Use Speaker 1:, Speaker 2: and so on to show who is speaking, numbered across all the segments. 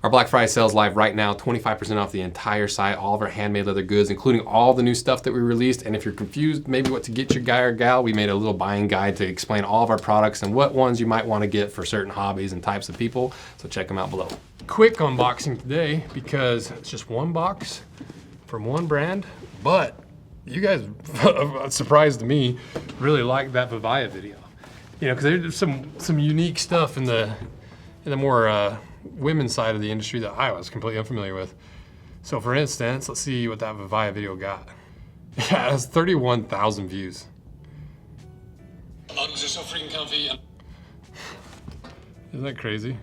Speaker 1: Our Black Friday sale is live right now, 25% off the entire site, all of our handmade leather goods, including all the new stuff that we released. And if you're confused maybe what to get your guy or gal, we made a little buying guide to explain all of our products and what ones you might want to get for certain hobbies and types of people. So check them out below. Quick unboxing today because it's just one box from one brand, but you guys, surprised to me, really liked that Vivaia video. You know, because there's some unique stuff in the more women's side of the industry that I was completely unfamiliar with. So for instance, let's see what that Vivaia video got. Yeah, it has 31,000 views. Lungs are so freaking comfy. Isn't that crazy?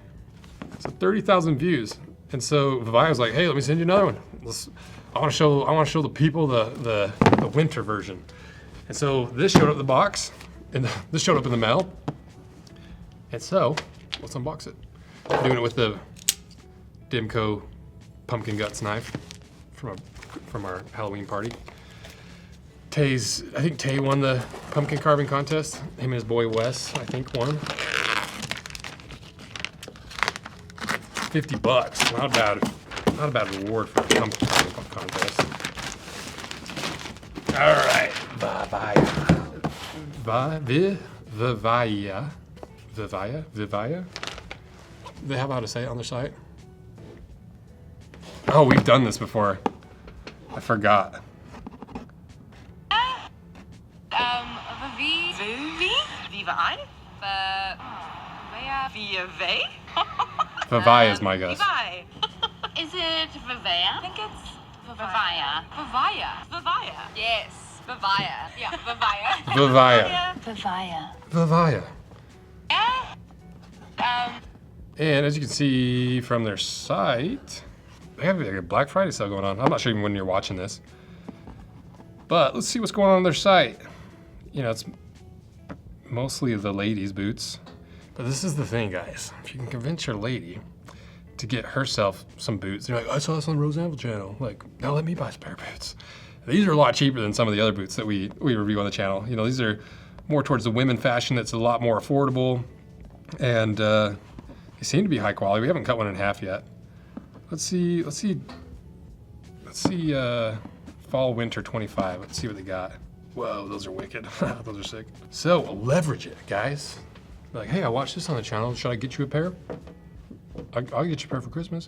Speaker 1: So 30,000 views. And so Vivaia was like, hey, let me send you another one. I want to show the people the winter version. And so this showed up in the box, and this showed up in the mail. And so let's unbox it. I'm doing it with the Demko pumpkin guts knife from our Halloween party. I think Tay won the pumpkin carving contest. Him and his boy Wes, I think, won. $50, not a bad reward for a pumpkin carving contest. All right, Vivaia. They have how to say it on their site. Oh, we've done this before. I forgot. Vivaia is my guess.
Speaker 2: Is it Vivaia? I think it's Vivaia. Vivaia. Yes. Vivaia. Yeah, Vivaia.
Speaker 1: Vivaia. And as you can see from their site, they have like a Black Friday sale going on. I'm not sure even when you're watching this, but let's see what's going on their site. You know, it's mostly the ladies' boots, but this is the thing, guys. If you can convince your lady to get herself some boots, they're like, I saw this on Rose Anvil channel. Like, now let me buy some pair of boots. These are a lot cheaper than some of the other boots that we review on the channel. You know, these are more towards the women fashion. That's a lot more affordable, and they seem to be high quality. We haven't cut one in half yet. Let's see, fall, winter 25. Let's see what they got. Whoa, those are wicked. Those are sick. So leverage it, guys. Like, hey, I watched this on the channel. Should I get you a pair? I'll get you a pair for Christmas.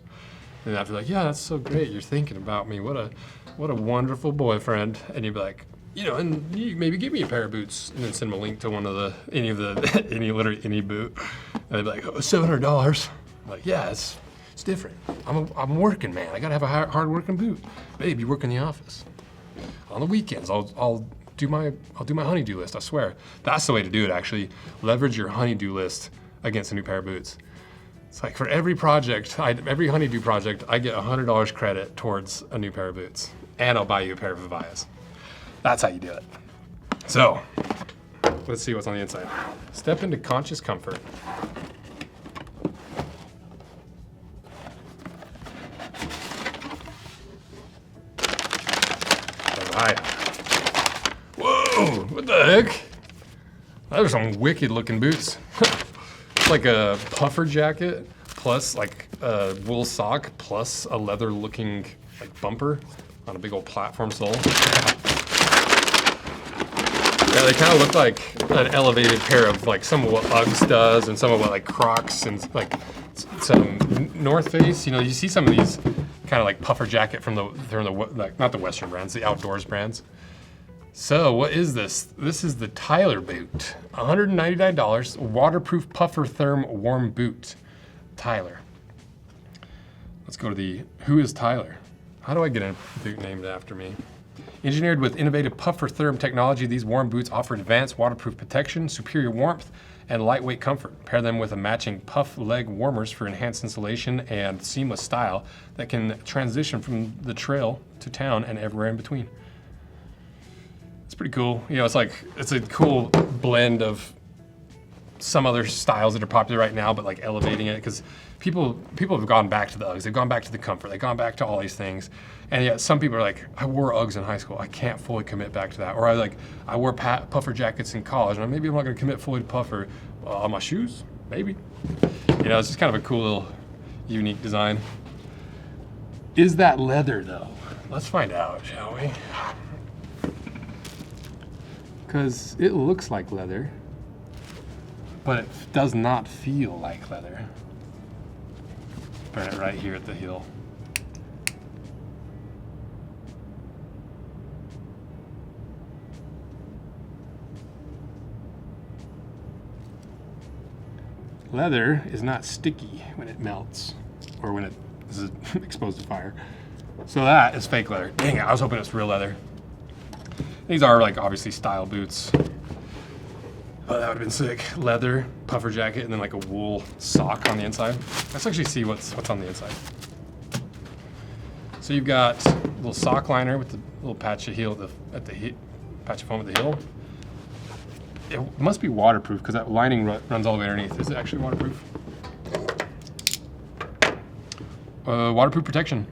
Speaker 1: And after like, yeah, that's so great. You're thinking about me. What a wonderful boyfriend. And you'd be like, you know, and you maybe give me a pair of boots and then send them a link to literally any boot. And they'd be like, oh, $700. I'm like, yeah, it's different. I'm a working man. I gotta have a hard working boot. Babe, you work in the office. On the weekends, I'll do my honeydew list. I swear, that's the way to do it. Actually, leverage your honeydew list against a new pair of boots. It's like for every project, every honeydew project, I get $100 credit towards a new pair of boots, and I'll buy you a pair of Vivaias. That's how you do it. So, let's see what's on the inside. Step into conscious comfort. Vivaia. Whoa, what the heck? Those are some wicked looking boots. It's like a puffer jacket plus like a wool sock plus a leather looking like bumper on a big old platform sole. Yeah, they kind of look like an elevated pair of like some of what Uggs does and some of what like Crocs and like some North Face. You know, you see some of these kind of like puffer jacket from the like, not the Western brands, the outdoors brands. So what is this? This is the Tyler boot. $199, waterproof puffer therm warm boot. Tyler. Let's go to the, who is Tyler? How do I get a boot named after me? Engineered with innovative puffer therm technology, these warm boots offer advanced waterproof protection, superior warmth, and lightweight comfort. Pair them with a matching puff leg warmers for enhanced insulation and seamless style that can transition from the trail to town and everywhere in between. It's pretty cool. You know, it's a cool blend of some other styles that are popular right now, but like elevating it because people have gone back to the Uggs. They've gone back to the comfort. They've gone back to all these things. And yet some people are like, I wore Uggs in high school. I can't fully commit back to that. Or I wore puffer jackets in college, and maybe I'm not going to commit fully to puffer on my shoes. Maybe. You know, it's just kind of a cool little unique design. Is that leather though? Let's find out, shall we? Because it looks like leather, but it does not feel like leather. Burn it right here at the heel. Leather is not sticky when it melts or when it is exposed to fire. So that is fake leather. Dang it, I was hoping it was real leather. These are like obviously style boots. Oh, that would have been sick. Leather, puffer jacket, and then like a wool sock on the inside. Let's actually see what's on the inside. So you've got a little sock liner with the little patch of heel patch of foam at the heel. It must be waterproof because that lining runs all the way underneath. Is it actually waterproof? Waterproof protection.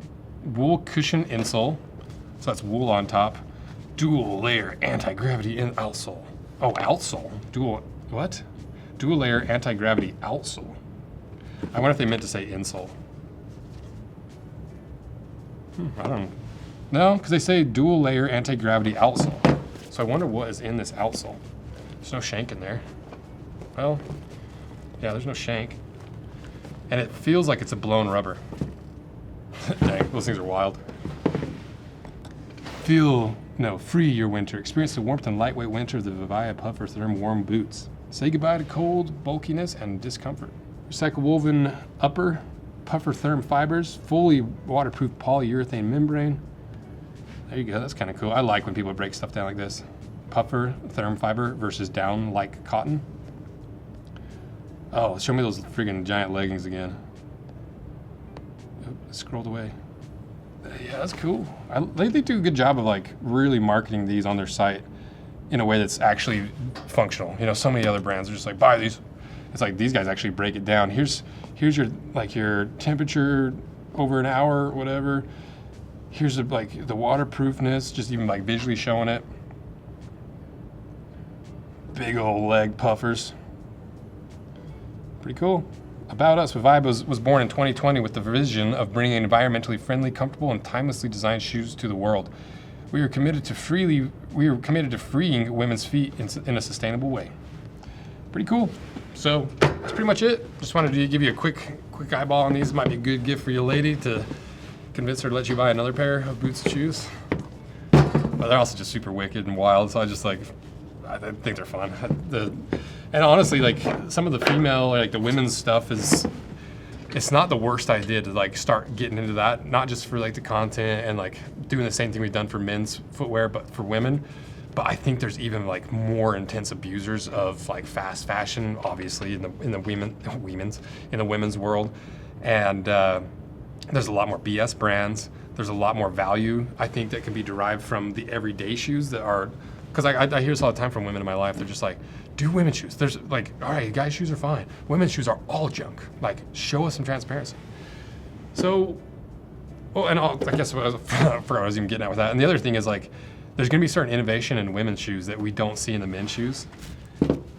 Speaker 1: Wool cushion insole. So that's wool on top. Dual layer anti-gravity outsole. Oh, outsole. What? Dual layer anti-gravity outsole. I wonder if they meant to say insole. I don't know. No, because they say dual layer anti-gravity outsole. So I wonder what is in this outsole. There's no shank in there. Well, yeah, there's no shank. And it feels like it's a blown rubber. Dang, those things are wild. Free your winter. Experience the warmth and lightweight winter of the Vivaia Puffer Therm Warm Boots. Say goodbye to cold, bulkiness, and discomfort. Recycle woven upper, Puffer Therm fibers, fully waterproof polyurethane membrane. There you go, that's kind of cool. I like when people break stuff down like this. Puffer Therm fiber versus down like cotton. Oh, show me those friggin' giant leggings again. It scrolled away. Yeah, that's cool. They do a good job of like really marketing these on their site in a way that's actually functional. You know, so many other brands are just like, buy these. It's like these guys actually break it down. Here's your temperature over an hour or whatever. Here's the waterproofness, just even like visually showing it. Big old leg puffers. Pretty cool. About Us, Vivaia was born in 2020 with the vision of bringing environmentally friendly, comfortable, and timelessly designed shoes to the world. We are committed to freeing women's feet in a sustainable way. Pretty cool. So that's pretty much it. Just wanted to give you a quick eyeball on these. Might be a good gift for your lady to convince her to let you buy another pair of boots and shoes. But they're also just super wicked and wild. So I think they're fun. And honestly, like some of the female, like the women's stuff it's not the worst idea to like start getting into that. Not just for like the content and like doing the same thing we've done for men's footwear, but for women. But I think there's even like more intense abusers of like fast fashion, obviously in the women's world, and there's a lot more BS brands. There's a lot more value I think that can be derived from the everyday shoes that are. Because I hear this all the time from women in my life. They're just like, do women's shoes. There's like, all right, guys' shoes are fine. Women's shoes are all junk. Like, show us some transparency. So, I guess I forgot what I was even getting at with that. And the other thing is like, there's gonna be certain innovation in women's shoes that we don't see in the men's shoes.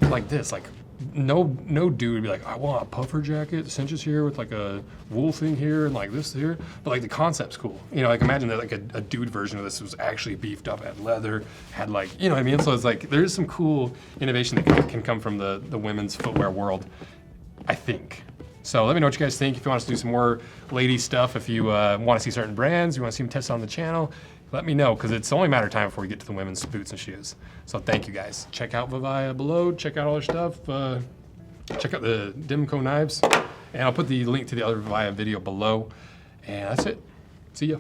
Speaker 1: Like this, like no dude would be like, I want a puffer jacket, cinches here with like a wool thing here and like this here. But like the concept's cool. You know, like imagine that like a dude version of this was actually beefed up, had leather, had like, you know what I mean? So it's like, there's some cool innovation that can come from the women's footwear world, I think. So let me know what you guys think. If you want us to do some more lady stuff, if you want to see certain brands, you want to see them tested on the channel, let me know, because it's only a matter of time before we get to the women's boots and shoes. So thank you guys. Check out Vivaia below, check out all their stuff, check out the Demko Knives, and I'll put the link to the other Vivaia video below. And that's it. See ya.